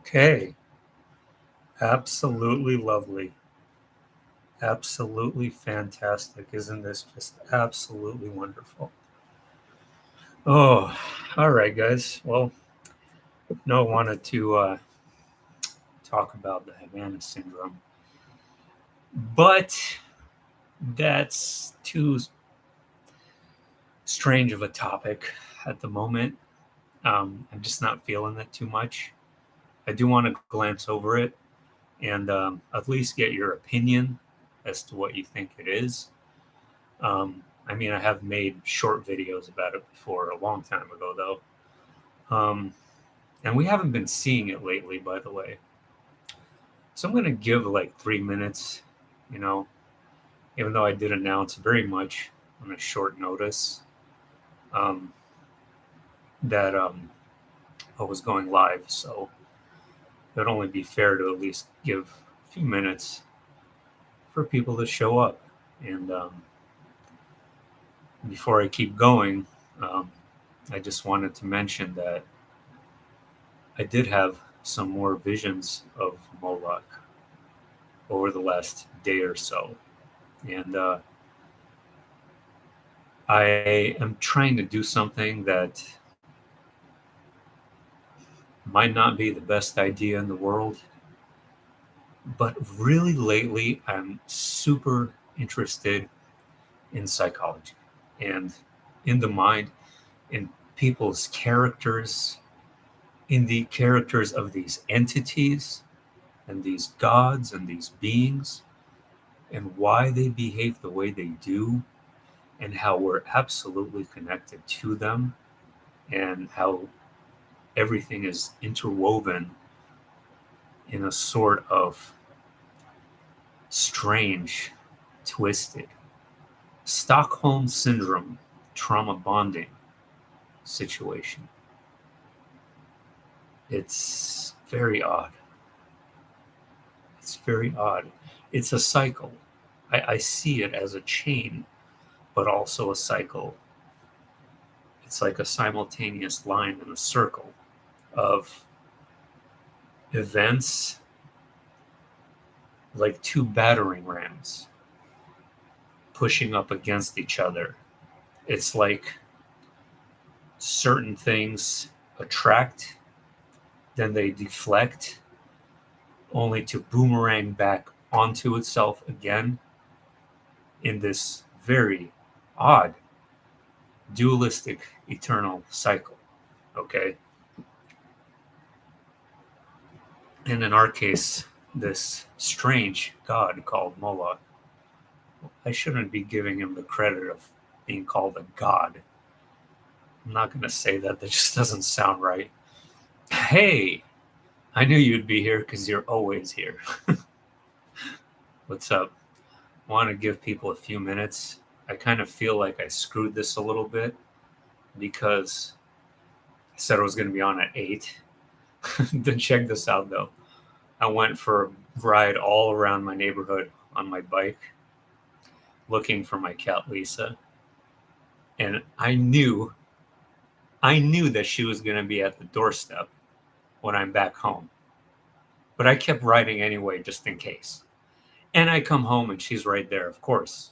Okay, absolutely lovely. Absolutely fantastic. Isn't this just absolutely wonderful? Oh, all right, guys. Well, no, I wanted to talk about the Havana syndrome, but that's too strange of a topic at the moment. I'm just not feeling it too much. I do want to glance over it and at least get your opinion as to what you think it is. I mean, I have made short videos about it before a long time ago, though. And we haven't been seeing it lately, by the way. So I'm going to give like 3 minutes, you know, even though I did announce very much on a short notice um, that I was going live. So it would only be fair to at least give a few minutes for people to show up. And before I keep going, um, I just wanted to mention that I did have some more visions of Moloch over the last day or so. And I am trying to do something that might not be the best idea in the world. But really, lately, I'm super interested in psychology and in the mind, in people's characters, in the characters of these entities and these gods and these beings, and why they behave the way they do, and how we're absolutely connected to them, and how everything is interwoven in a sort of strange, twisted Stockholm syndrome trauma bonding situation. It's very odd. It's very odd. It's a cycle. I see it as a chain, but also a cycle. It's like a simultaneous line in a circle of events, like two battering rams pushing up against each other. It's like certain things attract, then they deflect, only to boomerang back onto itself again in this very odd, dualistic, eternal cycle. Okay. And in our case, this strange god called Moloch, I shouldn't be giving him the credit of being called a god. I'm not going to say that. That just doesn't sound right. Hey, I knew you'd be here because you're always here. What's up? I want to give people a few minutes. I kind of feel like I screwed this a little bit because I said I was going to be on at 8. Then check this out, though. I went for a ride all around my neighborhood on my bike looking for my cat Lisa. And I knew that she was going to be at the doorstep when I'm back home. But I kept riding anyway, just in case. And I come home and she's right there, of course.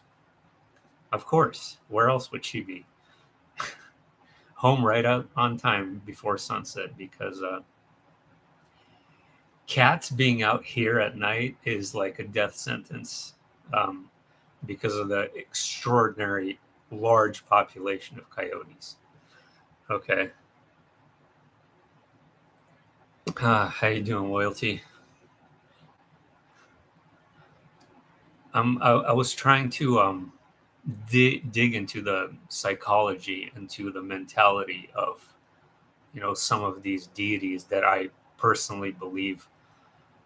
Of course. Where else would she be? Home right out on time before sunset because cats being out here at night is like a death sentence um, because of the extraordinary large population of coyotes. Okay. How you doing, Loyalty? I was trying to dig into the psychology, into the mentality of, some of these deities that I personally believe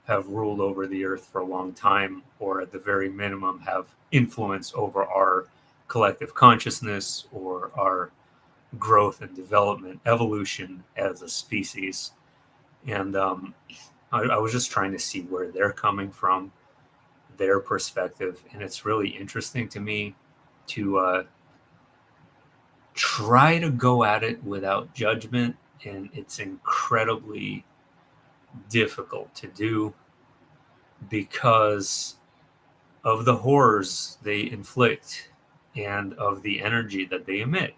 have ruled over the earth for a long time, or at the very minimum have influence over our collective consciousness or our growth and development, evolution as a species. And I was just trying to see where they're coming from, their perspective. And it's really interesting to me to try to go at it without judgment. And it's incredibly difficult to do because of the horrors they inflict and of the energy that they emit.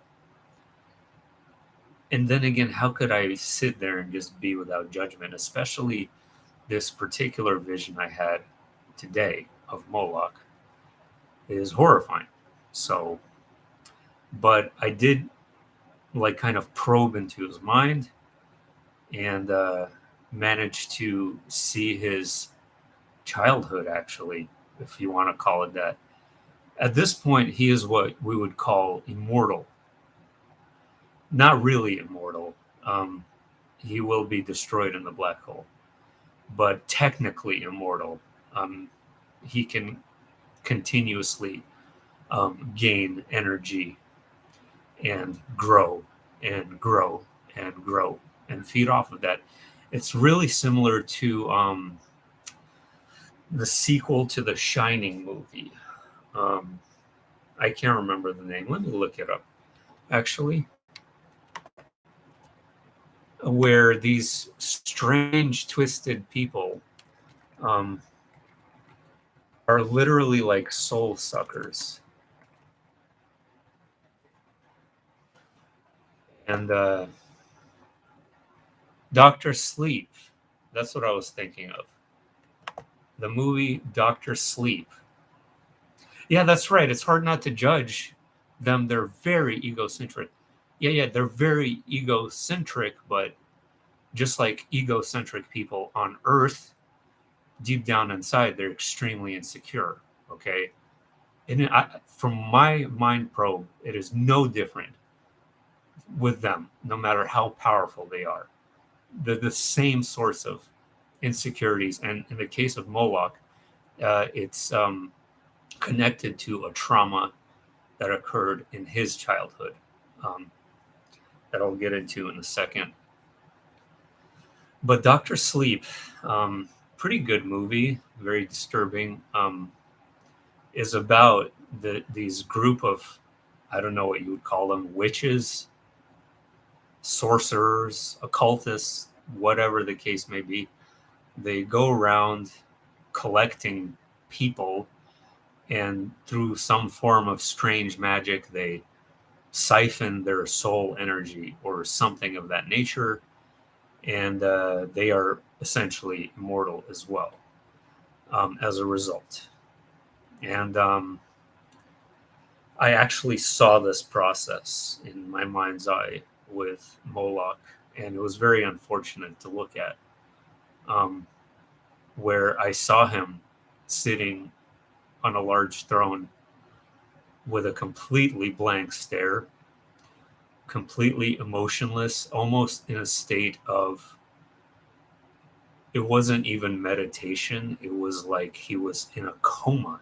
And then again, how could I sit there and just be without judgment, especially this particular vision I had today of Moloch is horrifying. So, but I did like kind of probe into his mind and managed to see his childhood, actually, if you want to call it that. At this point, he is what we would call immortal. Not really immortal. Um, he will be destroyed in the black hole, but technically immortal. Um, he can continuously gain energy and grow and grow and grow and feed off of that. It's really similar to the sequel to the Shining movie. Um, I can't remember the name. Let me look it up. Actually, where these strange, twisted people um, are literally like soul suckers. And Doctor Sleep, that's what I was thinking of. The movie Doctor Sleep. Yeah, that's right. It's hard not to judge them. They're very egocentric. Yeah, they're very egocentric, but just like egocentric people on Earth, deep down inside, they're extremely insecure. Okay. And from my mind probe, it is no different with them, no matter how powerful they are. The same source of insecurities. And in the case of Moloch, it's connected to a trauma that occurred in his childhood um, that I'll get into in a second. But Doctor Sleep, pretty good movie, very disturbing. Is about these group of, I don't know what you would call them, witches, sorcerers, occultists, whatever the case may be. They go around collecting people, and through some form of strange magic, they siphon their soul energy or something of that nature, and they are essentially immortal as well as a result. And I actually saw this process in my mind's eye with Moloch, and it was very unfortunate to look at, um, where I saw him sitting on a large throne with a completely blank stare, completely emotionless, almost in a state of, it wasn't even meditation. It was like he was in a coma.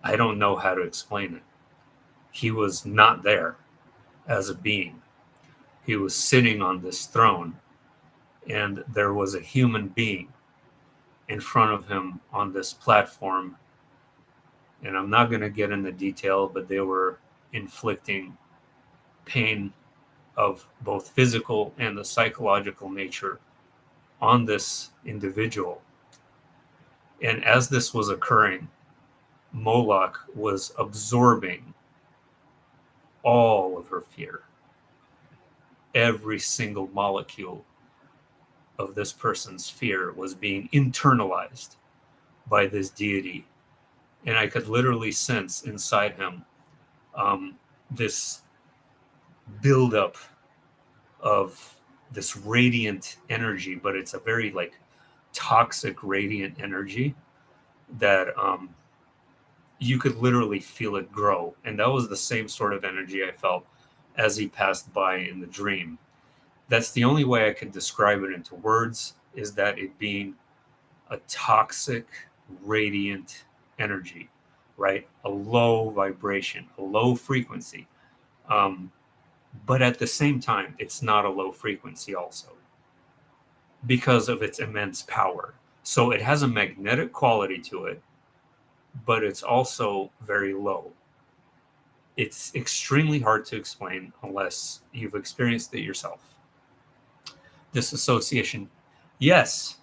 I don't know how to explain it. He was not there as a being. He was sitting on this throne, and there was a human being in front of him on this platform. And I'm not going to get into detail, but they were inflicting pain of both physical and the psychological nature on this individual. And as this was occurring, Moloch was absorbing all of her fear. Every single molecule of this person's fear was being internalized by this deity. And I could literally sense inside him this buildup of this radiant energy, but it's a very like toxic radiant energy that you could literally feel it grow. And that was the same sort of energy I felt as he passed by in the dream. That's the only way I could describe it into words, is that it being a toxic, radiant energy, right? A low vibration, a low frequency. Um, but at the same time, it's not a low frequency also because of its immense power. So it has a magnetic quality to it, but it's also very low. It's extremely hard to explain unless you've experienced it yourself. This association Yes,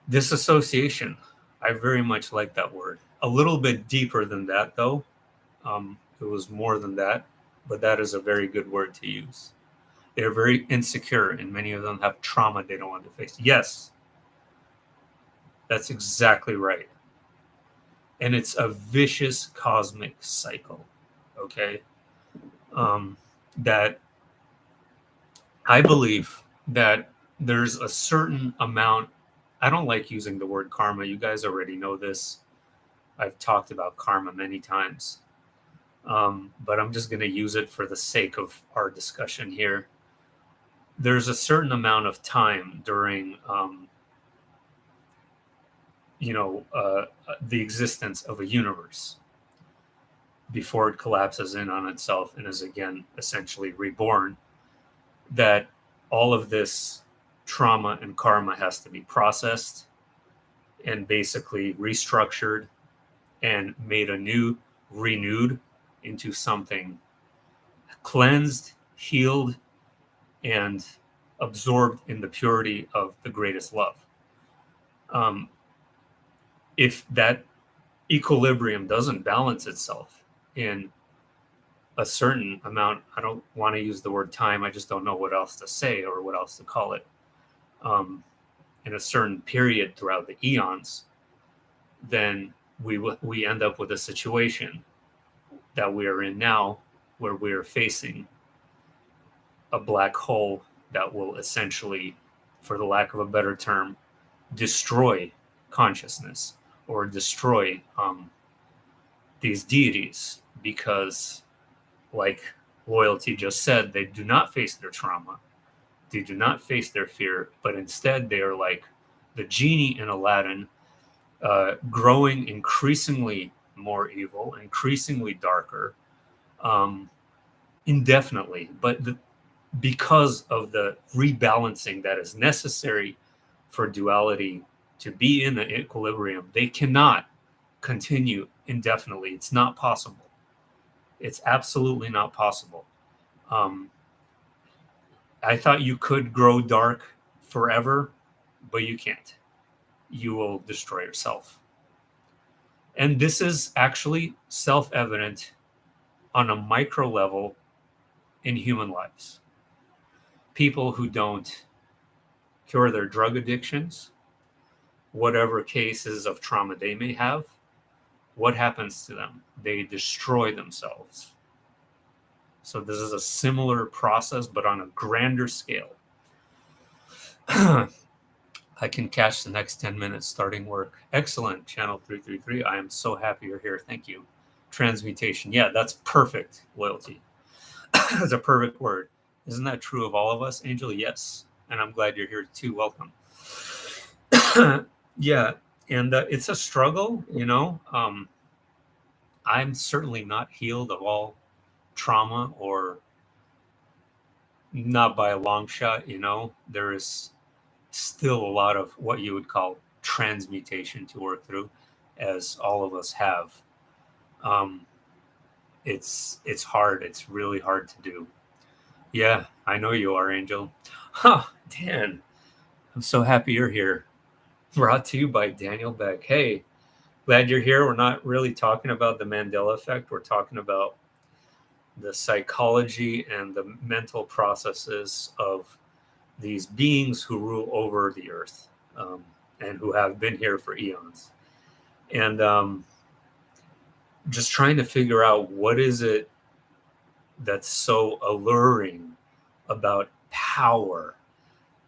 disassociation. I very much like that word. A little bit deeper than that, though. It was more than that, but that is a very good word to use. They're very insecure, and many of them have trauma they don't want to face. Yes, that's exactly right. And it's a vicious cosmic cycle. Okay. Um, that I believe that there's a certain amount. I don't like using the word karma. You guys already know this. I've talked about karma many times. But I'm just going to use it for the sake of our discussion here. There's a certain amount of time during, the existence of a universe before it collapses in on itself and is again essentially reborn, that all of this trauma and karma has to be processed and basically restructured and made anew, renewed into something cleansed, healed, and absorbed in the purity of the greatest love. Um, if that equilibrium doesn't balance itself in a certain amount, I don't want to use the word time, I just don't know what else to say or what else to call it, um, in a certain period throughout the eons, then we end up with a situation that we are in now where we are facing a black hole that will essentially, for the lack of a better term, destroy consciousness or destroy these deities because, like Loyalty just said, they do not face their trauma, they do not face their fear, but instead they are like the genie in Aladdin, growing increasingly more evil, increasingly darker, um, indefinitely. Because of the rebalancing that is necessary for duality to be in the equilibrium, they cannot continue indefinitely. It's not possible. It's absolutely not possible. Um, I thought you could grow dark forever, but you can't. You will destroy yourself. And this is actually self evident on a micro level in human lives. People who don't cure their drug addictions, whatever cases of trauma they may have, what happens to them? They destroy themselves. So this is a similar process, but on a grander scale. I can catch the next 10 minutes starting work. Excellent, Channel 333. I am so happy you're here. Thank you. Transmutation. Yeah, that's perfect. Loyalty. That's a perfect word. Isn't that true of all of us, Angel? Yes. And I'm glad you're here too. Welcome. Yeah. And it's a struggle, I'm certainly not healed of all trauma, or not by a long shot. There is still a lot of what you would call transmutation to work through, as all of us have. Um, it's hard. It's really hard to do. Yeah, I know you are, Angel. Huh, Dan, I'm so happy you're here. Brought to you by Daniel Beck. Hey, glad you're here. We're not really talking about the Mandela effect. We're talking about the psychology and the mental processes of these beings who rule over the earth, and who have been here for eons. And just trying to figure out what is it that's so alluring about power.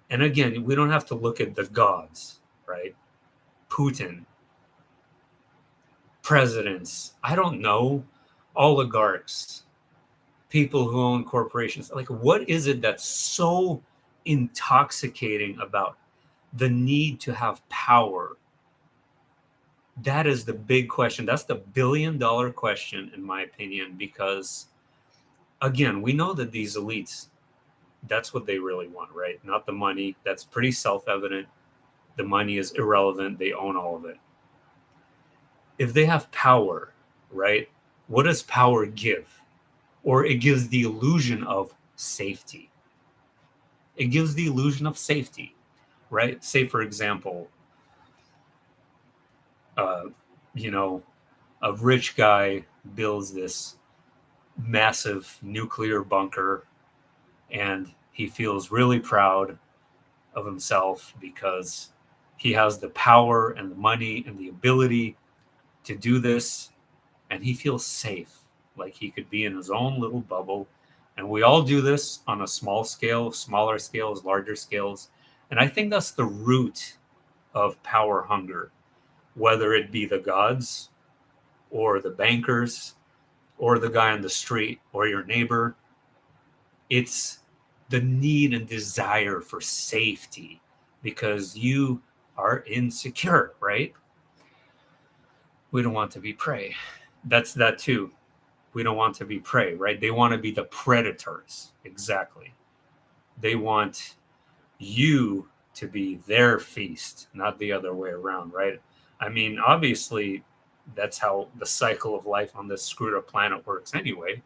And again, we don't have to look at the gods, right? Putin, presidents, I don't know, oligarchs, people who own corporations. Like, what is it that's so intoxicating about the need to have power? That is the big question. That's the $1 billion question, in my opinion, because again, we know that these elites, that's what they really want, right? Not the money. That's pretty self-evident. The money is irrelevant. They own all of it. If they have power, right? What does power give? Or it gives the illusion of safety. It gives the illusion of safety, right? Say, for example, uh, you know, a rich guy builds this massive nuclear bunker and he feels really proud of himself because he has the power and the money and the ability to do this, and he feels safe, like he could be in his own little bubble. And we all do this on a small scale, smaller scales, larger scales. And I think that's the root of power hunger, whether it be the gods or the bankers or the guy on the street or your neighbor. It's the need and desire for safety because you are insecure, right? We don't want to be prey. That's that too. We don't want to be prey, right? They want to be the predators. Exactly. They want you to be their feast, not the other way around, right? I mean, obviously, that's how the cycle of life on this screwed up planet works anyway.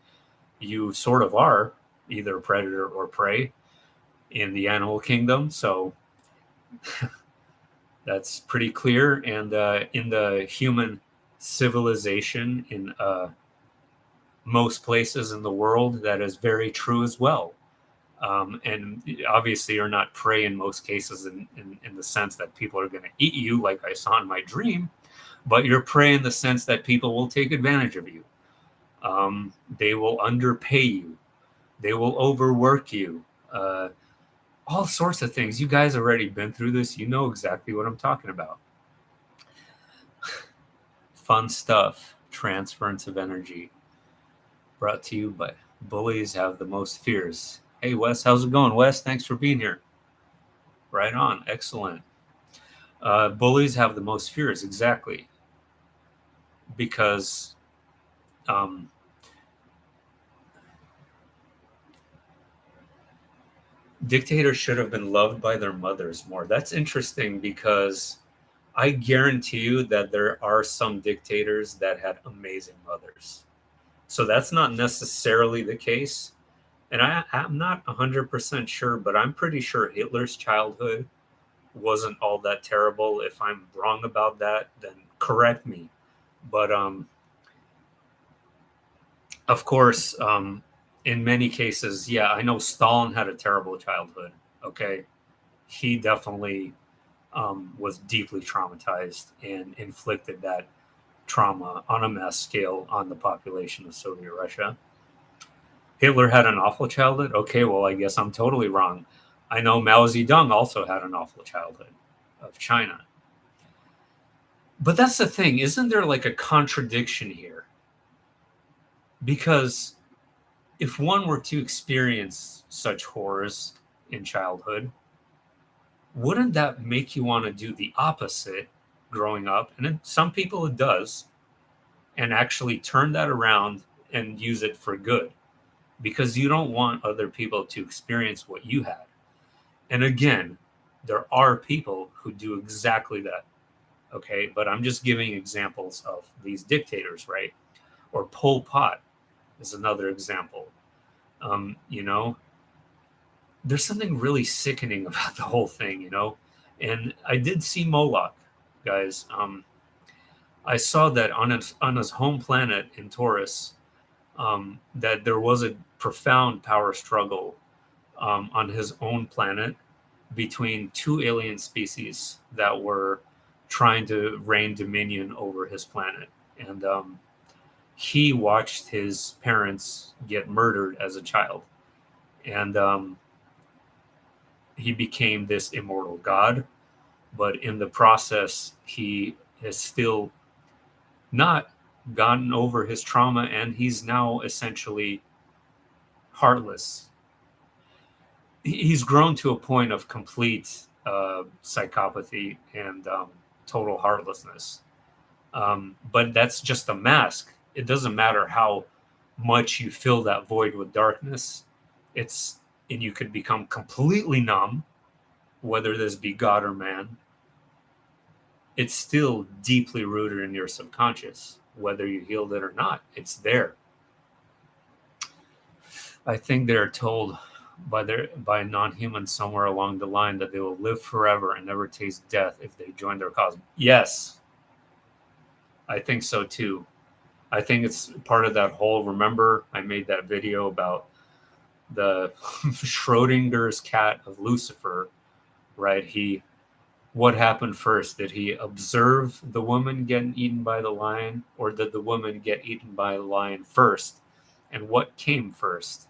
You sort of are either predator or prey in the animal kingdom. So that's pretty clear. And in the human civilization, in most places in the world, that is very true as well. And obviously, you're not prey in most cases in the sense that people are going to eat you, like I saw in my dream, but you're prey in the sense that people will take advantage of you. They will underpay you. They will overwork you. All sorts of things. You guys already been through this. You know exactly what I'm talking about. Fun stuff. Transference of energy. Brought to you by Bullies Have the Most Fears. Hey, Wes, how's it going? Wes, thanks for being here. Right on. Excellent. Bullies have the most fears, exactly. Because dictators should have been loved by their mothers more. That's interesting because I guarantee you that there are some dictators that had amazing mothers. So that's not necessarily the case. And I'm not 100% sure, but I'm pretty sure Hitler's childhood wasn't all that terrible. If I'm wrong about that, then correct me. But of course, in many cases, yeah, I know Stalin had a terrible childhood. Okay. He definitely was deeply traumatized and inflicted that trauma on a mass scale on the population of Soviet Russia. Hitler had an awful childhood. Okay, well, I guess I'm totally wrong. I know Mao Zedong also had an awful childhood of China. But that's the thing. Isn't there like a contradiction here? Because if one were to experience such horrors in childhood, wouldn't that make you want to do the opposite growing up? And in some people it does, and actually turn that around and use it for good because you don't want other people to experience what you had. And again, there are people who do exactly that. Okay. But I'm just giving examples of these dictators, right? Or Pol Pot is another example. You know, there's something really sickening about the whole thing, you know? And I did see Moloch, guys. I saw that on his home planet in Taurus, that there was a profound power struggle on his own planet between two alien species that were trying to reign dominion over his planet. And he watched his parents get murdered as a child. And he became this immortal god. But in the process, he has still not gotten over his trauma, and he's now essentially heartless. He's grown to a point of complete psychopathy and total heartlessness. But that's just a mask. It doesn't matter how much you fill that void with darkness. And you could become completely numb, whether this be God or man. It's still deeply rooted in your subconscious, whether you healed it or not. It's there. I think they're told by non-humans somewhere along the line, that they will live forever and never taste death if they join their cause. Yes, I think so too. I think it's part of that whole, remember I made that video about the Schrodinger's cat of Lucifer, right? What happened first? Did he observe the woman getting eaten by the lion, or did the woman get eaten by the lion first? And what came first?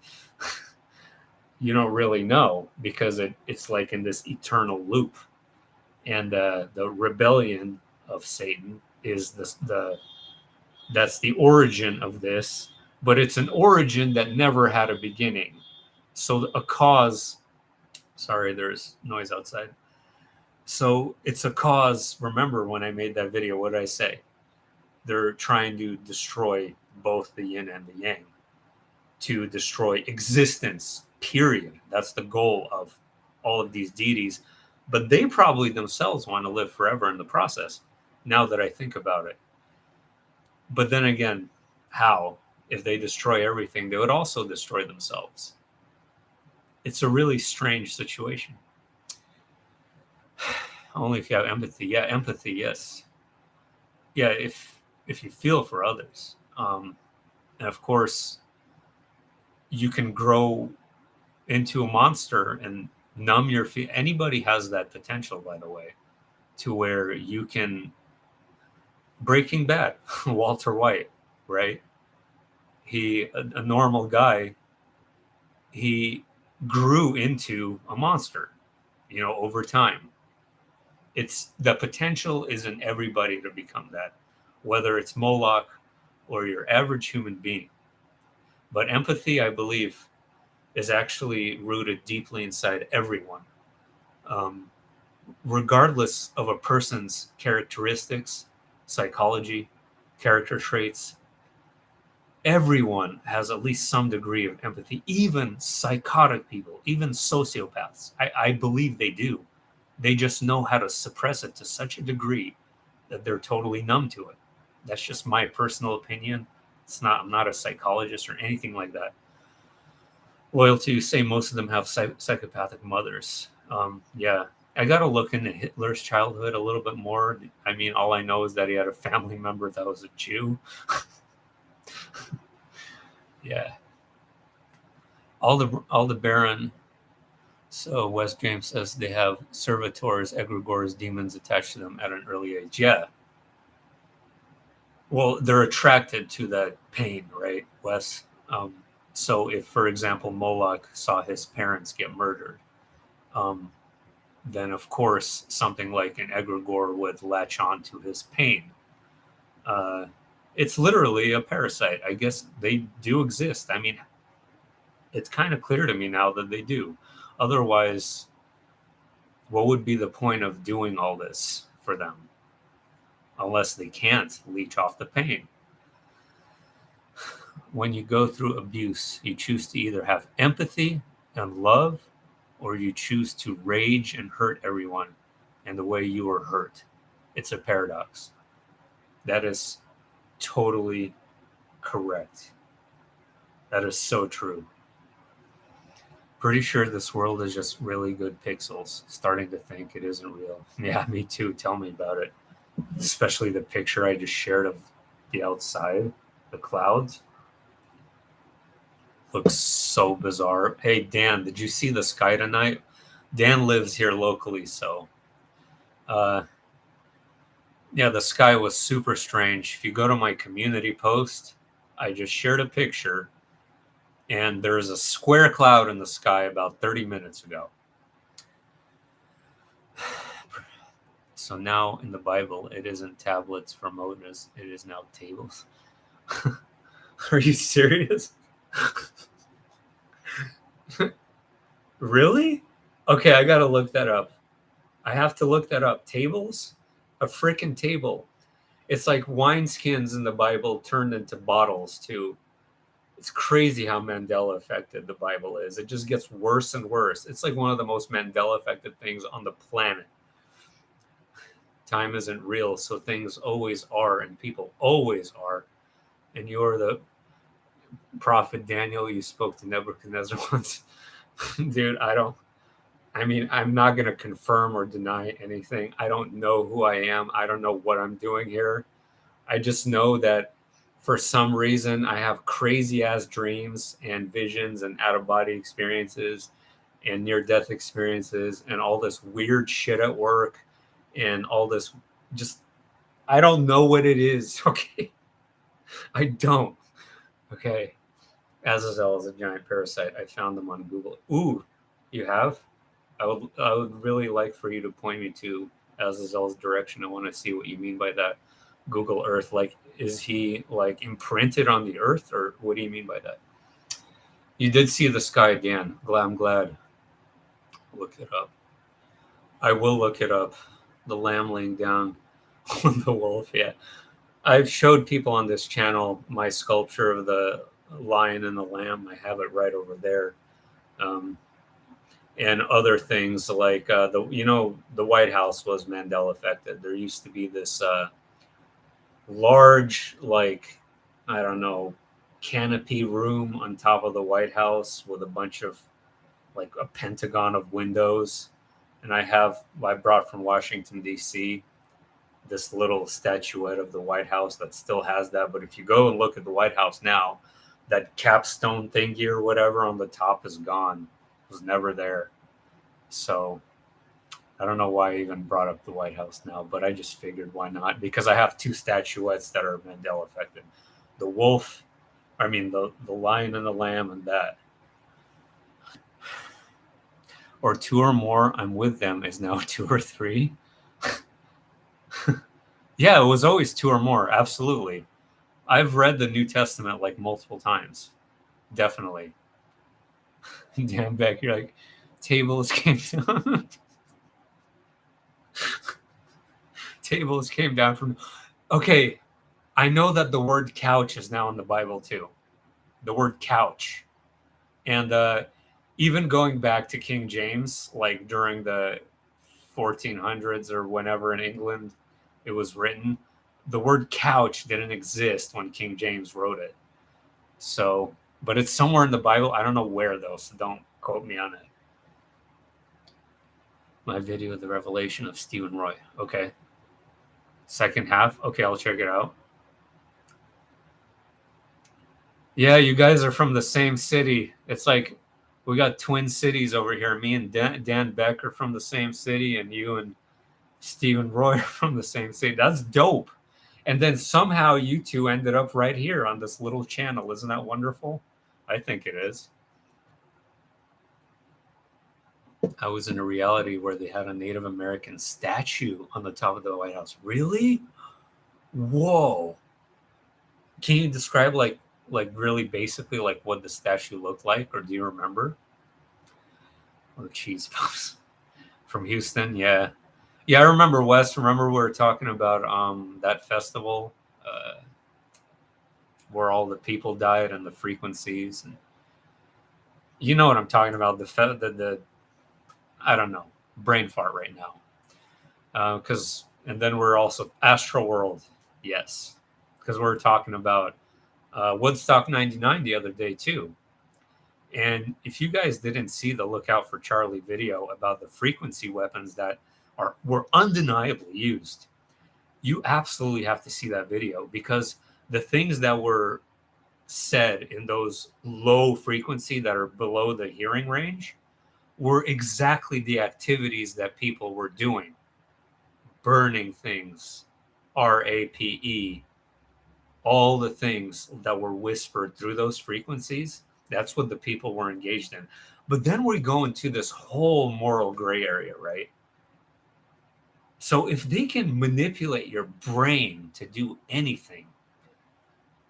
You don't really know, because it's like in this eternal loop. And the rebellion of Satan is that's the origin of this, but it's an origin that never had a beginning. So a cause, sorry, there's noise outside. So it's a cause. Remember when I made that video, what did I say? They're trying to destroy both the yin and the yang, to destroy existence, period. That's the goal of all of these deities. But they probably themselves want to live forever in the process, now that I think about it. But then again, how? If they destroy everything, they would also destroy themselves. It's a really strange situation. Only if you have empathy. Yeah, empathy, yes. Yeah, if you feel for others. And of course, you can grow into a monster and numb your feet. Anybody has that potential, by the way, to where you can. Breaking Bad, Walter White, right? A normal guy, he grew into a monster, over time. It's the potential is in everybody to become that, whether it's Moloch or your average human being. But empathy, I believe, is actually rooted deeply inside everyone. Regardless of a person's characteristics, psychology, character traits, everyone has at least some degree of empathy, even psychotic people, even sociopaths. I believe they do. They just know how to suppress it to such a degree that they're totally numb to it. That's just my personal opinion. I'm not a psychologist or anything like that. Loyalty, say most of them have psychopathic mothers. Yeah, I got to look into Hitler's childhood a little bit more. I mean, all I know is that he had a family member that was a Jew. Yeah. All the Baron. So Wes James says they have servitors, egregores, demons attached to them at an early age. Yeah. Well, they're attracted to that pain, right, Wes? So if, for example, Moloch saw his parents get murdered, then of course something like an egregore would latch on to his pain. It's literally a parasite. I guess they do exist. I mean, it's kind of clear to me now that they do. Otherwise, what would be the point of doing all this for them? Unless they can't leech off the pain. When you go through abuse, you choose to either have empathy and love, or you choose to rage and hurt everyone in the way you were hurt. It's a paradox. That is totally correct. That is so true. Pretty sure this world is just really good pixels. Starting to think it isn't real. Yeah, me too. Tell me about it. Especially the picture I just shared of the outside, the clouds. Looks so bizarre. Hey, Dan, did you see the sky tonight? Dan lives here locally, so yeah, the sky was super strange. If you go to my community post, I just shared a picture, and there's a square cloud in the sky about 30 minutes ago. So now in the Bible, it isn't tablets for Moses, it is now tables. Are you serious? Really? Okay, I gotta look that up. I have to look that up. Tables? A freaking table. It's like wineskins in the Bible turned into bottles, too. It's crazy how Mandela affected the Bible is. It just gets worse and worse. It's like one of the most Mandela affected things on the planet. Time isn't real, so things always are, and people always are. And you're the prophet Daniel. You spoke to Nebuchadnezzar once. Dude, I'm not going to confirm or deny anything. I don't know who I am. I don't know what I'm doing here. I just know that for some reason I have crazy ass dreams and visions and out of body experiences and near death experiences and all this weird shit at work and all this just, I don't know what it is. Okay. I don't. Okay. Azazel is a giant parasite. I found them on Google. Ooh, you have? I would really like for you to point me to Azazel's direction. I want to see what you mean by that. Google Earth. Like, is he like imprinted on the Earth, or what do you mean by that? You did see the sky again. I'm glad. Look it up. I will look it up. The lamb laying down on the wolf. Yeah, I've showed people on this channel my sculpture of the lion and the lamb. I have it right over there. Um, and other things like the White House was Mandela affected. There used to be this large, like, I don't know, canopy room on top of the White House with a bunch of, like, a pentagon of windows. And I brought from Washington D.C. this little statuette of the White House that still has that. But if you go and look at the White House now, that capstone thingy or whatever on the top is gone. It was never there. So I don't know why I even brought up the White House now, but I just figured why not? Because I have two statuettes that are Mandela affected. The wolf, the lion and the lamb and that. Or two or more, I'm with them is now two or three. Yeah, it was always two or more. Absolutely. I've read the New Testament like multiple times. Definitely. Dan Beck, you're like, tables came down. Tables came down from. Okay, I know that the word couch is now in the Bible too. The word couch. And even going back to King James, like during the 1400s or whenever in England it was written, the word couch didn't exist when King James wrote it. So, but it's somewhere in the Bible. I don't know where though, so don't quote me on it. My video, The Revelation of Stephen Roy. Okay. Second half. Okay, I'll check it out. Yeah, you guys are from the same city. It's like we got twin cities over here. Me and Dan Beck are from the same city, and you and Stephen Roy are from the same city. That's dope. And then somehow you two ended up right here on this little channel. Isn't that wonderful? I think it is. I was in a reality where they had a Native American statue on the top of the White House. Really? Whoa. Can you describe like really basically like what the statue looked like, or do you remember? Oh, cheese puffs from Houston. Yeah, yeah, I remember. Wes, remember we were talking about that festival where all the people died and the frequencies, and you know what I'm talking about. The I don't know, brain fart right now. Because and then we're also Astro World. Yes, because we're talking about Woodstock '99 the other day too. And if you guys didn't see the Lookout for Charlie video about the frequency weapons that were undeniably used, you absolutely have to see that video, because the things that were said in those low frequency that are below the hearing range were exactly the activities that people were doing. Burning things, RAPE, all the things that were whispered through those frequencies, that's what the people were engaged in. But then we go into this whole moral gray area, right? So if they can manipulate your brain to do anything,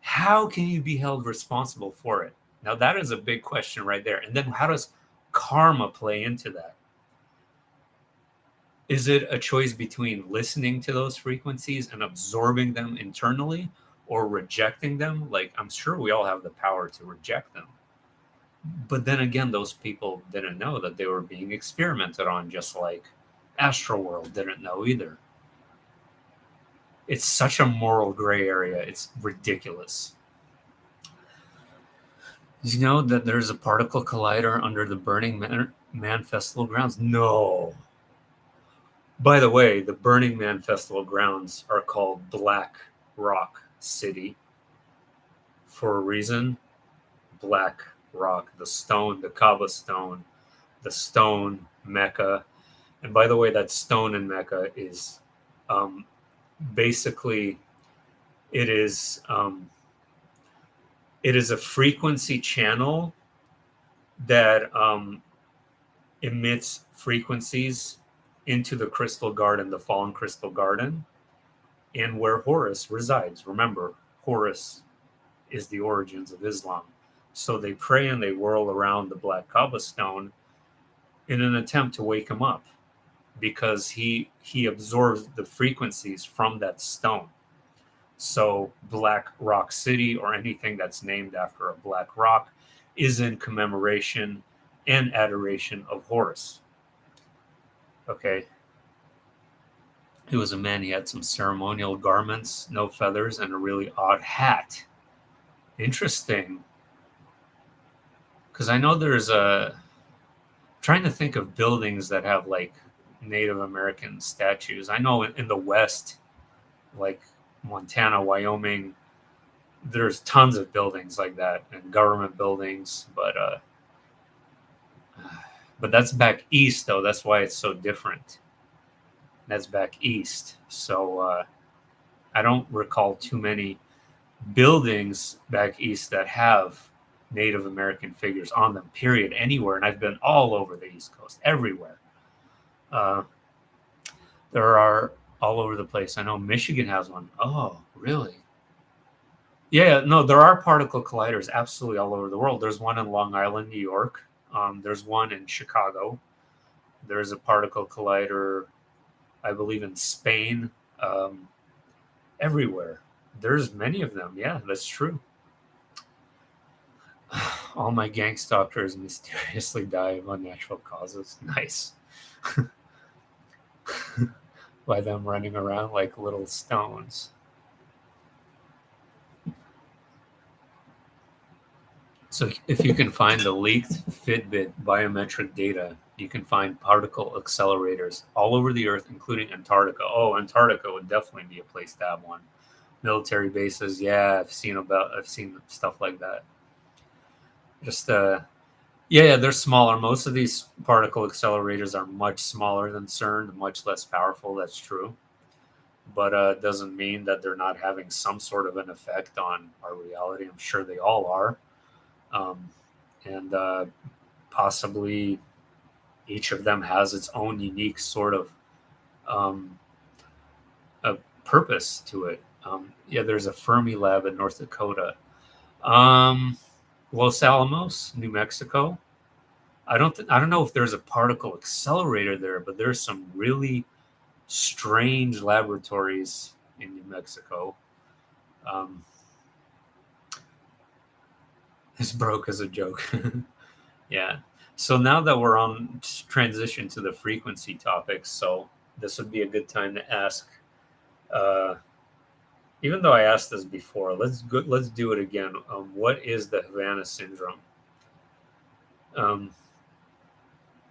how can you be held responsible for it? Now, that is a big question right there. And then how does karma play into that? Is it a choice between listening to those frequencies and absorbing them internally, or rejecting them? Like, I'm sure we all have the power to reject them. But then again, those people didn't know that they were being experimented on, just like Astroworld didn't know either. It's such a moral gray area. It's ridiculous. Did you know that there's a particle collider under the Burning Man Festival grounds? No. By the way, the Burning Man Festival grounds are called Black Rock City for a reason. Black rock, the stone, the cobblestone, the stone Mecca. And by the way, that stone in Mecca is um, basically it is um, it is a frequency channel that emits frequencies into the crystal garden, the fallen crystal garden, and where Horus resides. Remember, Horus is the origins of Islam. So they pray and they whirl around the black cobblestone in an attempt to wake him up because he absorbs the frequencies from that stone. So Black Rock City or anything that's named after a black rock is in commemoration and adoration of Horus. Okay. He was a man. He had some ceremonial garments, no feathers, and a really odd hat. Interesting. Because I know there's a trying to think of buildings that have like Native American statues. I know in the West, like Montana, Wyoming, there's tons of buildings like that and government buildings, but that's back east though. That's why it's so different. That's back east. So I don't recall too many buildings back east that have Native American figures on them, period, anywhere. And I've been all over the East Coast, everywhere. Uh, there are all over the place. I know Michigan has one. Oh, really? Yeah, no, there are particle colliders absolutely all over the world. There's one in Long Island, New York. There's one in Chicago. There's a particle collider, I believe, in Spain. Um, everywhere. There's many of them. Yeah, that's true. All my gang stalkers mysteriously die of unnatural causes. Nice. By them running around like little stones. So if you can find the leaked Fitbit biometric data, you can find particle accelerators all over the earth, including Antarctica. Oh, Antarctica would definitely be a place to have one. Military bases, yeah, I've seen stuff like that. Just yeah, they're smaller. Most of these particle accelerators are much smaller than CERN, much less powerful. That's true, but it doesn't mean that they're not having some sort of an effect on our reality. I'm sure they all are, um, and possibly each of them has its own unique sort of um, a purpose to it. Yeah, there's a Fermi lab in North Dakota, um, Los Alamos, New Mexico. I don't know if there's a particle accelerator there, but there's some really strange laboratories in New Mexico. Um, this broke as a joke. Yeah. So now that we're on transition to the frequency topics, so this would be a good time to ask. Uh, Even though I asked this before, let's do it again. What is the Havana syndrome? Um,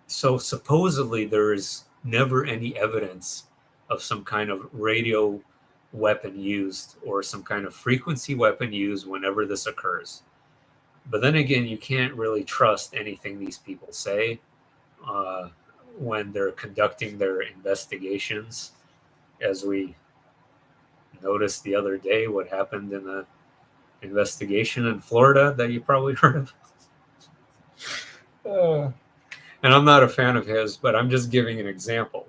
so supposedly there is never any evidence of some kind of radio weapon used or some kind of frequency weapon used whenever this occurs. But then again, you can't really trust anything these people say uh, when they're conducting their investigations. As we noticed the other day, what happened in the investigation in Florida that you probably heard of. Uh, and I'm not a fan of his, but I'm just giving an example.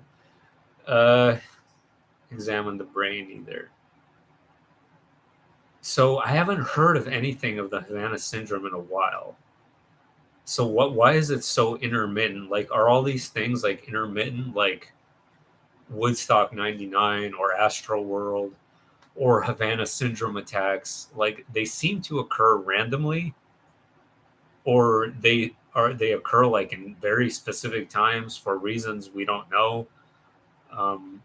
Uh, Examine the brain either. So I haven't heard of anything of the Havana syndrome in a while. So what? Why is it so intermittent? Like, are all these things like intermittent, like Woodstock '99 or Astro World or Havana syndrome attacks? Like, they seem to occur randomly, or they occur like in very specific times for reasons we don't know, um,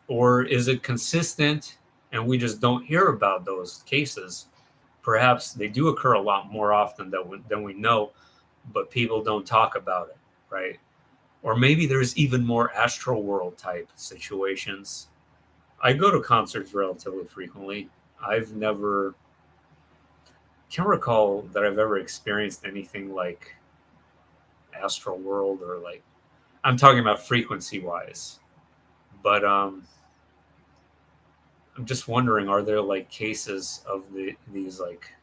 or is it consistent and we just don't hear about those cases Perhaps they do occur a lot more often than we know, but people don't talk about it, right? Or maybe there's even more astral world type situations. I go to concerts relatively frequently. I've never can't recall that I've ever experienced anything like astral world, or like, I'm talking about frequency wise. But I'm just wondering, are there like cases of these like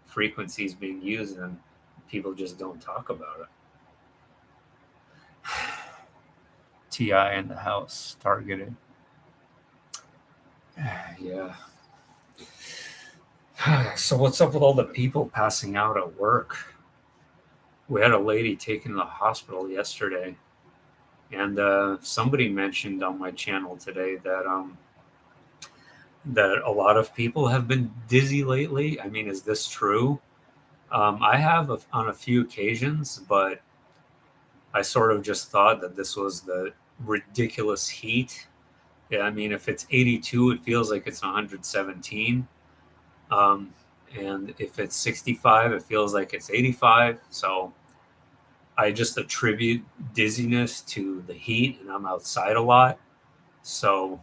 frequencies being used and people just don't talk about it? Ti in the house targeted. Yeah. So what's up with all the people passing out at work? We had a lady taken to the hospital yesterday, and somebody mentioned on my channel today that a lot of people have been dizzy lately. I mean, is this true? I have on a few occasions, but I sort of just thought that this was the ridiculous heat. Yeah, I mean, if it's 82, it feels like it's 117. Um, and if it's 65, it feels like it's 85. So I just attribute dizziness to the heat, and I'm outside a lot. So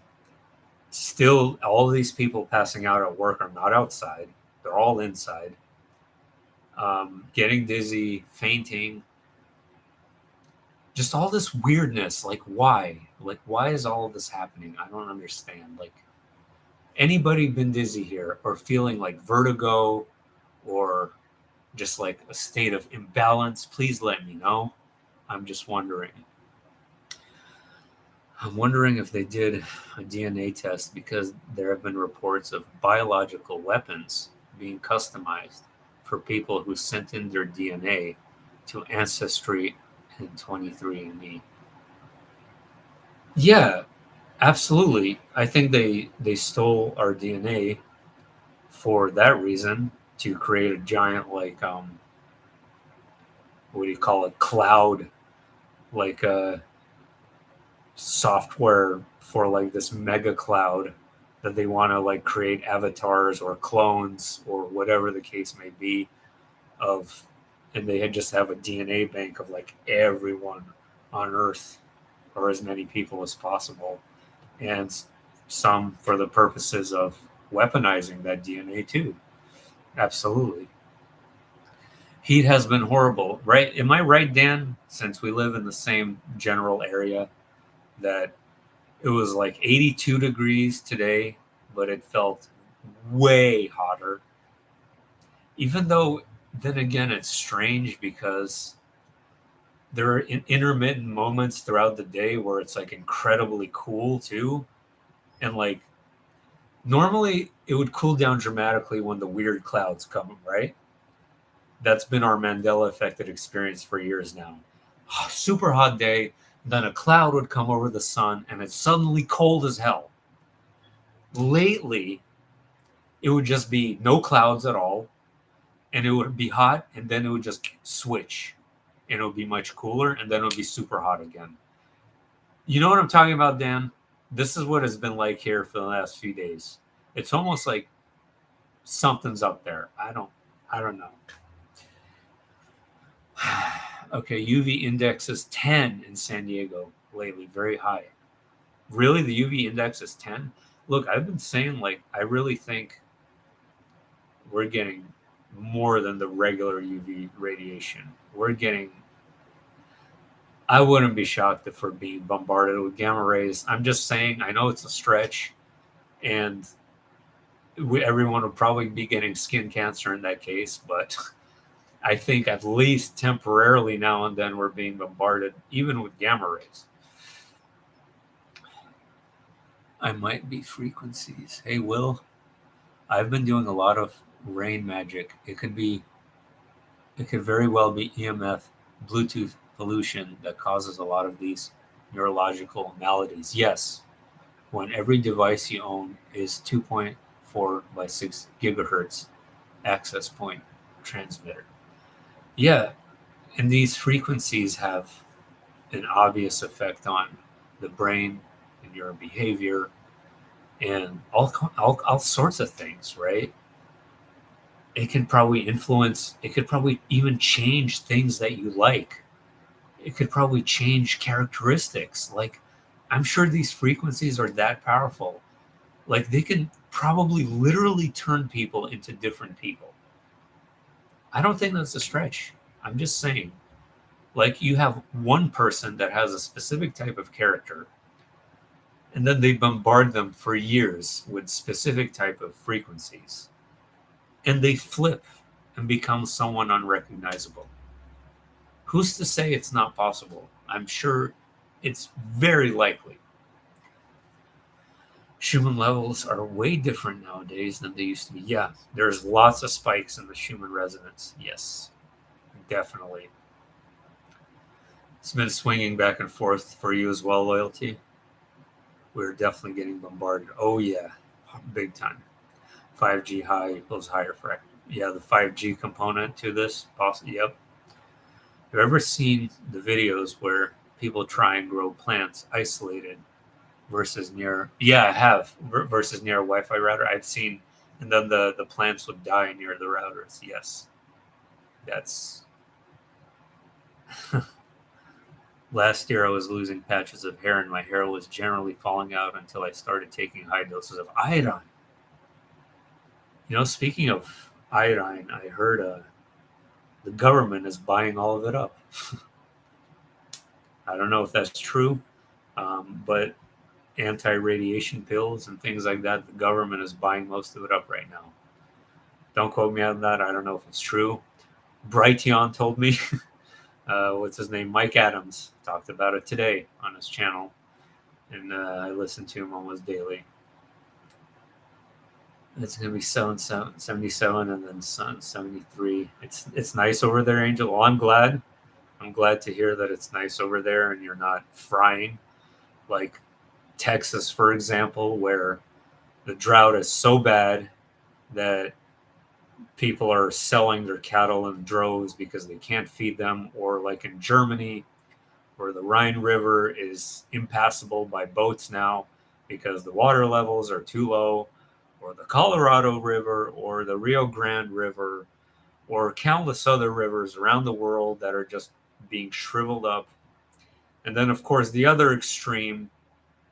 still, all of these people passing out at work are not outside, they're all inside, getting dizzy, fainting, just all this weirdness. Like, why? Like, why is all of this happening? I don't understand. Like, anybody been dizzy here or feeling like vertigo or just like a state of imbalance? Please let me know. I'm just wondering. I'm wondering if they did a DNA test, because there have been reports of biological weapons being customized for people who sent in their DNA to Ancestry and 23andMe. Yeah, absolutely. I think they stole our DNA for that reason, to create a giant, like, what do you call it, cloud, like software for like this mega cloud that they want to like create avatars or clones or whatever the case may be of. And they had just have a DNA bank of like everyone on earth, or as many people as possible, and some for the purposes of weaponizing that DNA too. Absolutely. Heat has been horrible, right? Am I right, Dan? Since we live in the same general area, that it was like 82 degrees today, but it felt way hotter. Even though, then again, it's strange because there are intermittent moments throughout the day where it's like incredibly cool too. And like, normally it would cool down dramatically when the weird clouds come, right? That's been our Mandela affected experience for years now. Super hot day, then a cloud would come over the sun and it's suddenly cold as hell. Lately, it would just be no clouds at all, and it would be hot, and then it would just switch, and it would be much cooler, and then it would be super hot again. You know what I'm talking about, Dan? This is what it's been like here for the last few days. It's almost like something's up there. I don't know. Okay, UV index is 10 in San Diego lately, very high. Really, the UV index is 10? Look, I've been saying, like, I really think we're getting more than the regular UV radiation. We're getting, I wouldn't be shocked if we're being bombarded with gamma rays. I'm just saying, I know it's a stretch, and everyone would probably be getting skin cancer in that case, but I think at least temporarily now and then we're being bombarded, even with gamma rays. I might be frequencies. Hey, Will, I've been doing a lot of rain magic. It could very well be EMF, Bluetooth pollution that causes a lot of these neurological maladies. Yes, when every device you own is 2.4 by 6 gigahertz access point transmitter. Yeah, and these frequencies have an obvious effect on the brain and your behavior and all sorts of things, right? it can probably influence, it could probably even change things that you like. It could probably change characteristics. Like, I'm sure these frequencies are that powerful. Like, they can probably literally turn people into different people. I don't think that's a stretch. I'm just saying. Like, you have one person that has a specific type of character, and then they bombard them for years with specific type of frequencies, and they flip and become someone unrecognizable. Who's to say it's not possible? I'm sure it's very likely. Schumann levels are way different nowadays than they used to be. Yeah, there's lots of spikes in the Schumann resonance. Yes, definitely. It's been swinging back and forth for you as well, loyalty. We're definitely getting bombarded. Oh, yeah, big time. 5G high equals higher fraction. Yeah, the 5G component to this, possibly. Yep. Have you ever seen the videos where people try and grow plants isolated versus near? Yeah, I have. Versus near a Wi-Fi router. I've seen, and then the plants would die near the routers. Yes, that's. Last year, I was losing patches of hair, and my hair was generally falling out until I started taking high doses of iodine. You know, speaking of iodine, I heard the government is buying all of it up. I don't know if that's true, but anti-radiation pills and things like that, the government is buying most of it up right now. Don't quote me on that. I don't know if it's true. Brighteon told me. What's his name? Mike Adams talked about it today on his channel, and I listen to him almost daily. It's going to be 77 and then 73. It's nice over there, Angel. Well, I'm glad. I'm glad to hear that it's nice over there and you're not frying like Texas, for example, where the drought is so bad that people are selling their cattle in droves because they can't feed them, or like in Germany, where the Rhine River is impassable by boats now because the water levels are too low, or the Colorado River, or the Rio Grande River, or countless other rivers around the world that are just being shriveled up. And then, of course, the other extreme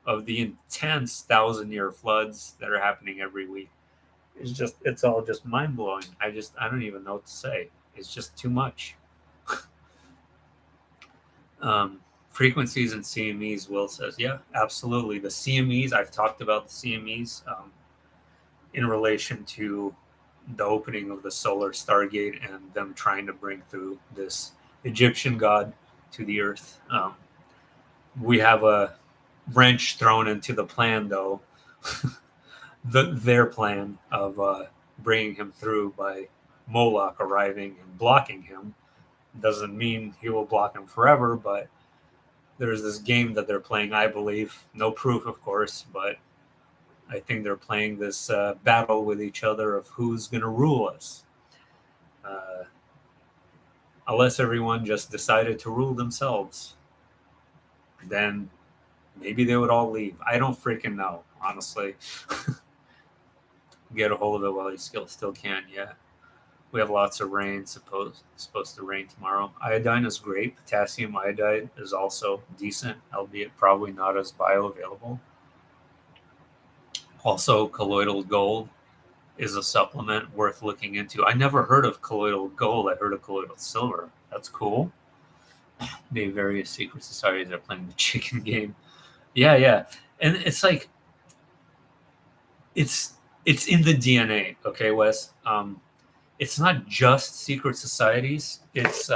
of the intense 1,000-year floods that are happening every week is just, it's all just mind blowing. I don't even know what to say. It's just too much. Frequencies and CMEs, Will says, yeah, absolutely. The CMEs, I've talked about the CMEs in relation to the opening of the solar Stargate and them trying to bring through this Egyptian god to the earth. We have a wrench thrown into the plan, though, their plan of bringing him through by Moloch arriving and blocking him. Doesn't mean he will block him forever, but there's this game that they're playing, I believe. No proof, of course, but I think they're playing this battle with each other of who's going to rule us. Unless everyone just decided to rule themselves, then maybe they would all leave. I don't freaking know, honestly. Get a hold of it while you still can. Yeah, we have lots of rain. Supposed to rain tomorrow. Iodine is great. Potassium iodide is also decent, albeit probably not as bioavailable. Also, colloidal gold is a supplement worth looking into. I never heard of colloidal gold. I heard of colloidal silver. That's cool. Maybe various secret societies are playing the chicken game. Yeah. And it's like it's in the DNA, okay, Wes? It's not just secret societies. It's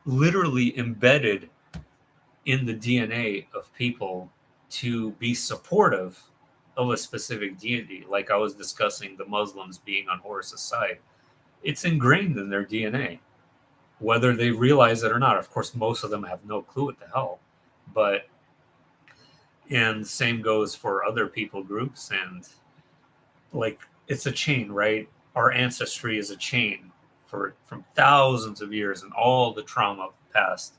literally embedded in the DNA of people to be supportive of a specific deity. Like I was discussing the Muslims being on Horus's side. It's ingrained in their DNA, whether they realize it or not. Of course, most of them have no clue what the hell. But, and same goes for other people groups. And like, it's a chain, right? Our ancestry is a chain from thousands of years, and all the trauma of the past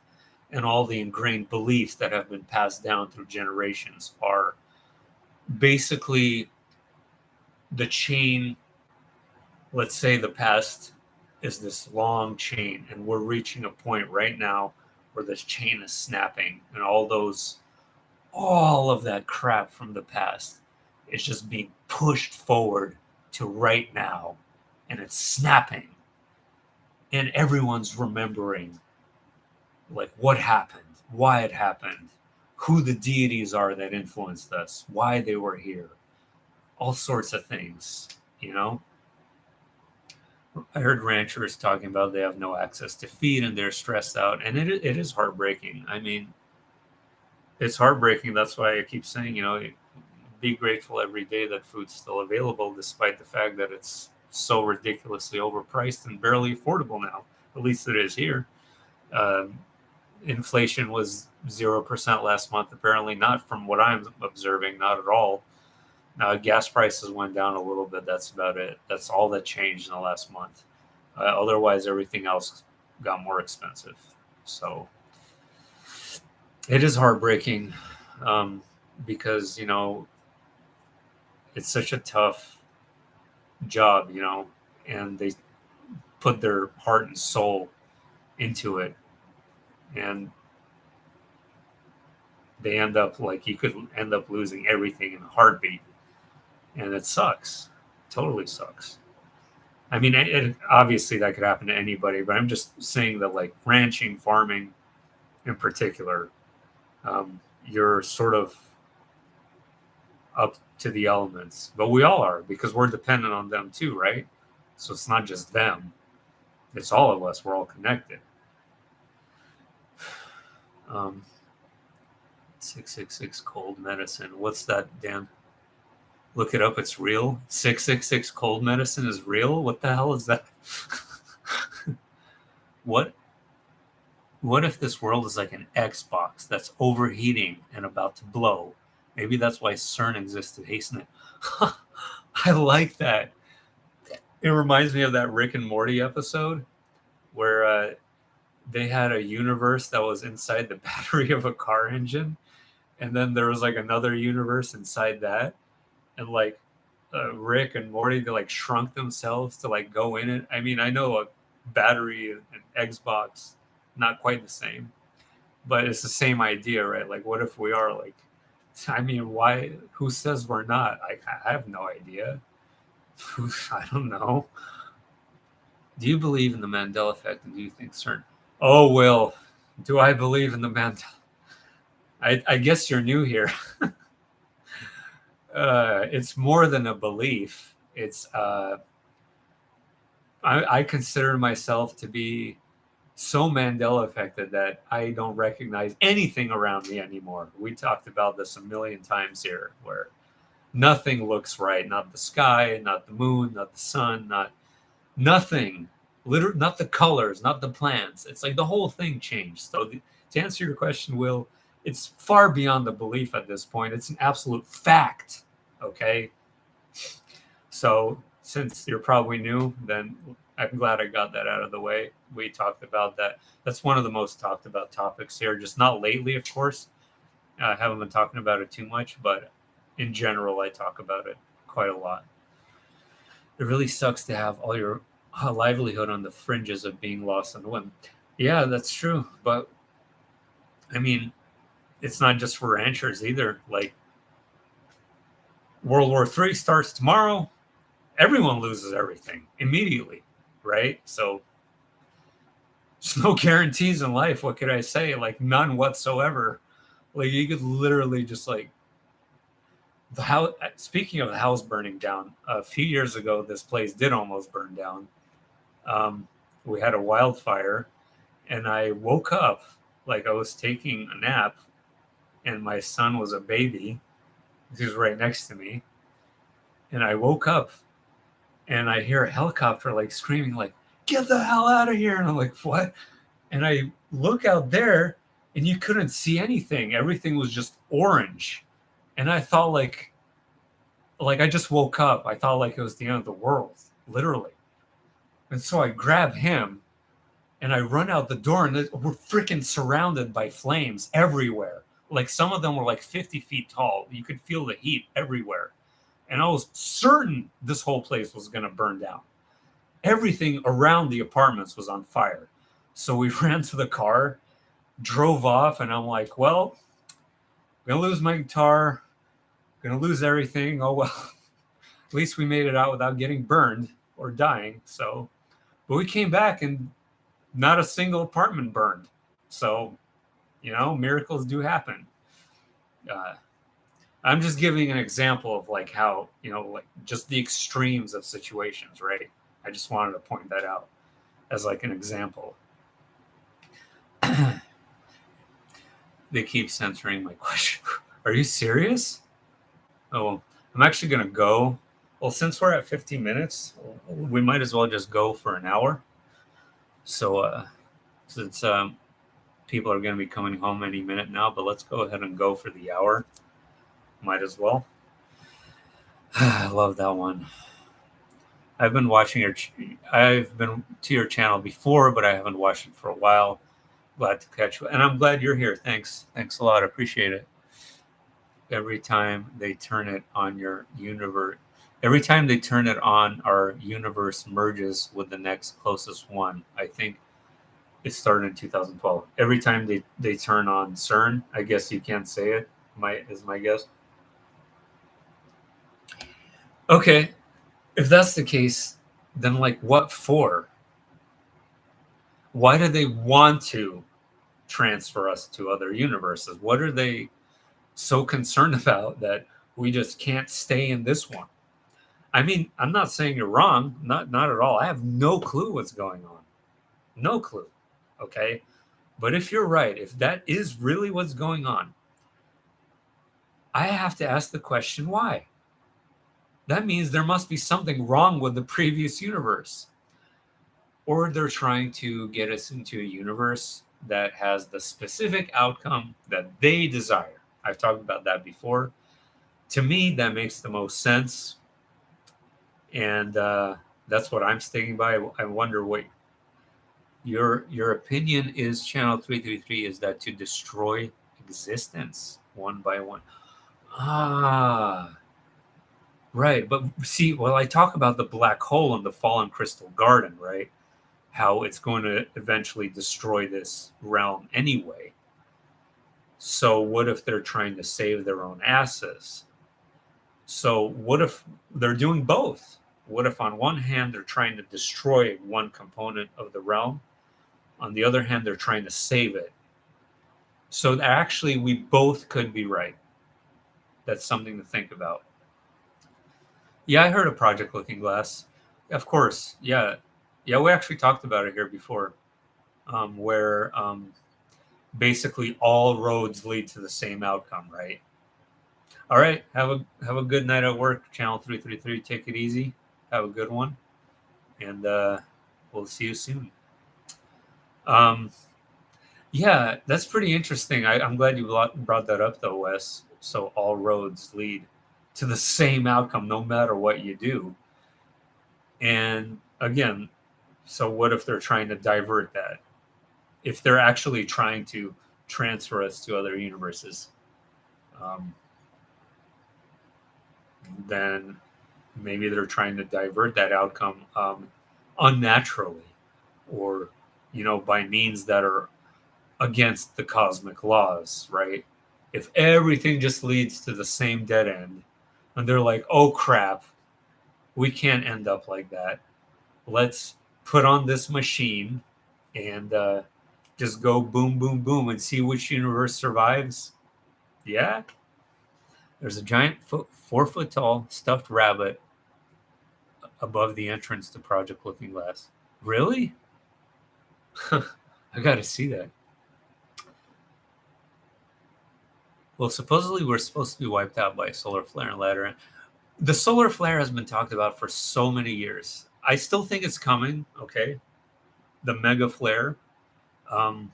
and all the ingrained beliefs that have been passed down through generations are basically the chain let's say the past is this long chain, and we're reaching a point right now where this chain is snapping, and all of that crap from the past is just being pushed forward to right now, and it's snapping, and everyone's remembering like what happened, why it happened, who the deities are that influenced us, why they were here, all sorts of things, you know. I heard ranchers talking about they have no access to feed and they're stressed out, and it is heartbreaking. I mean, it's heartbreaking. That's why I keep saying, be grateful every day that food's still available, despite the fact that it's so ridiculously overpriced and barely affordable now. At least it is here. Um, Inflation was 0% last month, apparently not from what I'm observing, not at all. Gas prices went down a little bit. That's about it. That's all that changed in the last month. Otherwise, everything else got more expensive. So it is heartbreaking, because, it's such a tough job, and they put their heart and soul into it. And they end up like you could end up losing everything in a heartbeat. And it sucks. Totally sucks. I mean, obviously that could happen to anybody, but I'm just saying that, like, ranching, farming in particular, you're sort of up to the elements. But we all are, because we're dependent on them too, right? So it's not just them, it's all of us. We're all connected. 666 cold medicine. What's that, Dan? Look it up. It's real. 666 cold medicine is real. What the hell is that? What if this world is like an Xbox that's overheating and about to blow? Maybe that's why CERN exists, to hasten it. I like that. It reminds me of that Rick and Morty episode where they had a universe that was inside the battery of a car engine, and then there was like another universe inside that, and like Rick and Morty, they like shrunk themselves to like go in it. I mean, I know a battery and Xbox, not quite the same, but it's the same idea, right? Like, what if we are like? I mean, why? Who says we're not? I have no idea. I don't know. Do you believe in the Mandela effect, and do you think certain? Oh, Will, do I believe in the Mandela? I guess you're new here. It's more than a belief. It's I consider myself to be so Mandela affected that I don't recognize anything around me anymore. We talked about this a million times here, where nothing looks right. Not the sky, not the moon, not the sun, not nothing. Not the colors, not the plants. It's like the whole thing changed. So to answer your question, Will, it's far beyond the belief at this point. It's an absolute fact. Okay. So since you're probably new, then I'm glad I got that out of the way. We talked about that. That's one of the most talked about topics here. Just not lately, of course. I haven't been talking about it too much, but in general, I talk about it quite a lot. It really sucks to have all your livelihood on the fringes of being lost on the whim. Yeah, that's true. But I mean, it's not just for ranchers either. Like, World War III starts tomorrow. Everyone loses everything immediately, right? So there's no guarantees in life. What could I say? Like, none whatsoever. Like, you could literally just like the house. Speaking of the house burning down, a few years ago, this place did almost burn down. We had a wildfire, and I woke up like I was taking a nap, and my son was a baby. He was right next to me, and I woke up, and I hear a helicopter like screaming, like, "Get the hell out of here!" And I'm like, "What?" And I look out there, and you couldn't see anything. Everything was just orange, and I thought like I just woke up. I thought like it was the end of the world, literally. And so I grab him and I run out the door, and we're freaking surrounded by flames everywhere. Like, some of them were like 50 feet tall. You could feel the heat everywhere. And I was certain this whole place was going to burn down. everything around the apartments was on fire. So we ran to the car, drove off, and I'm like, well, I'm gonna lose my guitar, gonna lose everything. Oh well, at least we made it out without getting burned or dying. So, but we came back and not a single apartment burned. So, miracles do happen. Uh, I'm just giving an example of like how, like just the extremes of situations, right? I just wanted to point that out as like an example. They keep censoring my question. Are you serious? Oh, I'm actually going to go. Well, since we're at 15 minutes, we might as well just go for an hour. So, since people are going to be coming home any minute now, but let's go ahead and go for the hour. Might as well. I love that one. I've been watching your. I've been to your channel before, but I haven't watched it for a while. Glad to catch you, and I'm glad you're here. Thanks a lot. I appreciate it. Every time they turn it on, your universe. Every time they turn it on, our universe merges with the next closest one. I think it started in 2012. Every time they turn on CERN, I guess you can't say it. My guess. Okay, if that's the case, then like what for? Why do they want to transfer us to other universes? What are they so concerned about that we just can't stay in this one? I mean, I'm not saying you're wrong, not at all. I have no clue what's going on. No clue. Okay? But if you're right, if that is really what's going on, I have to ask the question why? That means there must be something wrong with the previous universe. Or they're trying to get us into a universe that has the specific outcome that they desire. I've talked about that before. To me, that makes the most sense. And that's what I'm sticking by. I wonder what your opinion is. Channel 333 is that to destroy existence one by one. Ah, right. But see, well, I talk about the black hole and the fallen crystal garden, right? How it's going to eventually destroy this realm anyway. So what if they're trying to save their own asses? So what if they're doing both? What if on one hand they're trying to destroy one component of the realm, on the other hand they're trying to save it? So actually we both could be right. That's something to think about. Yeah, I heard of Project Looking Glass. Of course. Yeah. Yeah, we actually talked about it here before. Where basically all roads lead to the same outcome, right? All right. Have a good night at work, Channel 333. Take it easy. Have a good one. And we'll see you soon. Um, yeah, that's pretty interesting. I'm glad you brought that up, though, Wes. So all roads lead to the same outcome, no matter what you do. And again, so what if they're trying to divert that? If they're actually trying to transfer us to other universes, um, then maybe they're trying to divert that outcome unnaturally, or by means that are against the cosmic laws, right? If everything just leads to the same dead end, and they're like, oh crap, we can't end up like that. Let's put on this machine and just go boom, boom, boom and see which universe survives. Yeah. There's a giant 4 foot tall stuffed rabbit above the entrance to Project Looking Glass. Really? I got to see that. Well, supposedly we're supposed to be wiped out by a solar flare and later. The solar flare has been talked about for so many years. I still think it's coming. Okay, the mega flare. Um,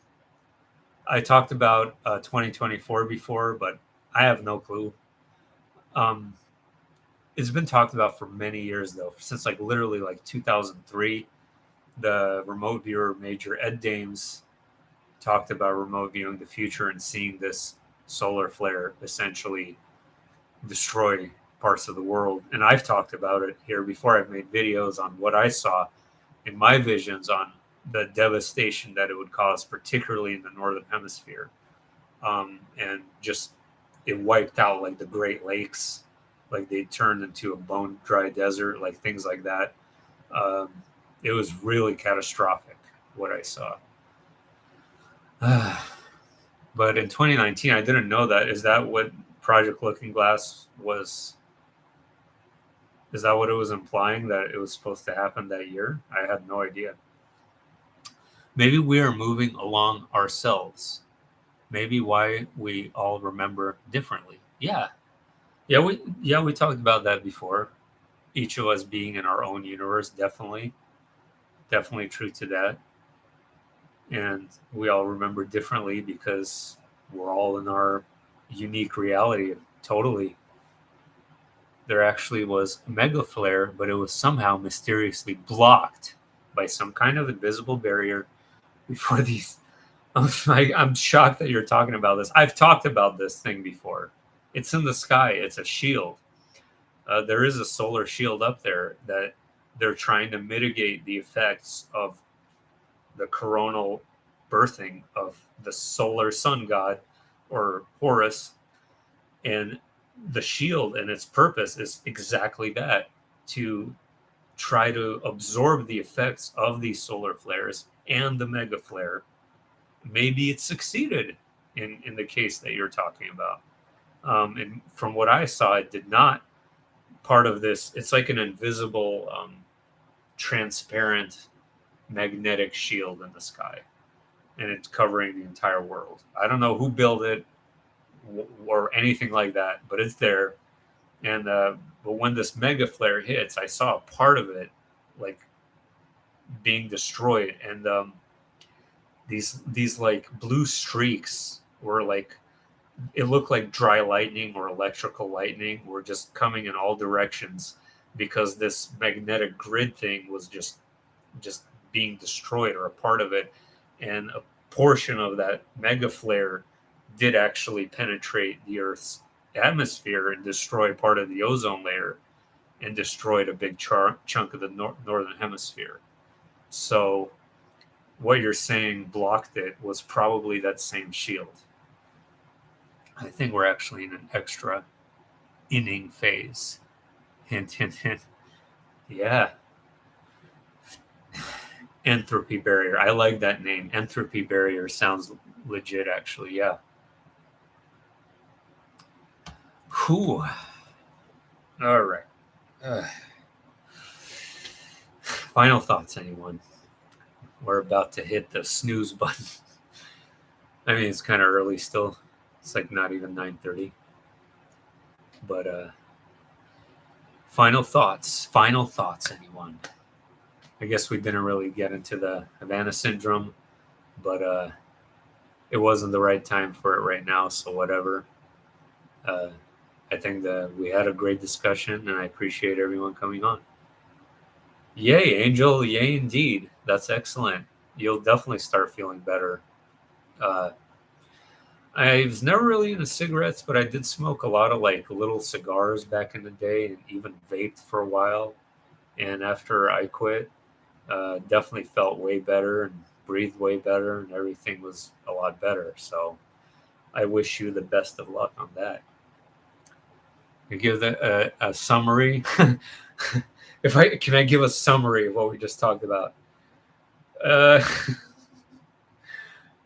I talked about 2024 before, but I have no clue. Um, it's been talked about for many years, though, since like literally like 2003. The remote viewer Major Ed Dames talked about remote viewing the future and seeing this solar flare essentially destroy parts of the world. And I've talked about it here before. I've made videos on what I saw in my visions on the devastation that it would cause, particularly in the northern hemisphere. And just it wiped out like the Great Lakes, like they turned into a bone dry desert, like things like that. Um, it was really catastrophic what I saw. But in 2019, I didn't know that. Is that what Project Looking Glass was? Is that what it was implying, that it was supposed to happen that year? I had no idea. Maybe we are moving along ourselves. Maybe why we all remember differently. Yeah, we talked about that before. Each of us being in our own universe, definitely true to that. And we all remember differently because we're all in our unique reality. Totally. There actually was a mega flare, but it was somehow mysteriously blocked by some kind of invisible barrier before these. I'm shocked that you're talking about this. I've talked about this thing before. It's in the sky. It's a shield. There is a solar shield up there that they're trying to mitigate the effects of the coronal birthing of the solar sun god, or Horus. And the shield and its purpose is exactly that, to try to absorb the effects of these solar flares and the mega flare. Maybe it succeeded in the case that you're talking about. And from what I saw, it did not. Part of this, it's like an invisible, transparent magnetic shield in the sky, and it's covering the entire world. I don't know who built it or anything like that, but it's there. And but when this mega flare hits, I saw a part of it like being destroyed, and these like blue streaks were like, it looked like dry lightning or electrical lightning were just coming in all directions, because this magnetic grid thing was just being destroyed, or a part of it. And a portion of that mega flare did actually penetrate the Earth's atmosphere and destroy part of the ozone layer, and destroyed a big chunk of the northern hemisphere. So what you're saying blocked it was probably that same shield. I think we're actually in an extra inning phase. Hint, hint, hint. Yeah. Entropy barrier. I like that name. Entropy barrier sounds legit, actually. Yeah. Whew. All right. Final thoughts, anyone? We're about to hit the snooze button. I mean, it's kind of early still. It's like not even 9:30. But final thoughts, anyone? I guess we didn't really get into the Havana syndrome, but it wasn't the right time for it right now, so whatever. I think that we had a great discussion, and I appreciate everyone coming on. Yay, Angel. Yay, indeed. That's excellent. You'll definitely start feeling better. I was never really into cigarettes, but I did smoke a lot of like little cigars back in the day, and even vaped for a while. And after I quit, definitely felt way better and breathed way better, and everything was a lot better. So I wish you the best of luck on that. You give a summary. Can I give a summary of what we just talked about?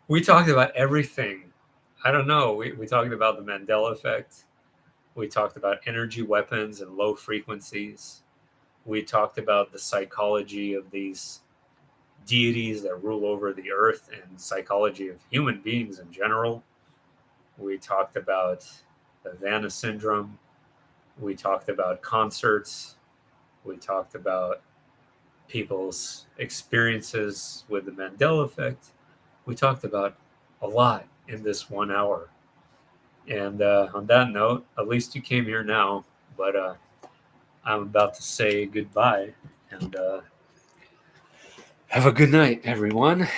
We talked about everything. I don't know. We talked about the Mandela effect. We talked about energy weapons and low frequencies. We talked about the psychology of these deities that rule over the earth, and psychology of human beings in general. We talked about the Havana syndrome. We talked about concerts. We talked about people's experiences with the Mandela effect. We talked about a lot in this 1 hour. And on that note, at least you came here now, but I'm about to say goodbye, and have a good night, everyone.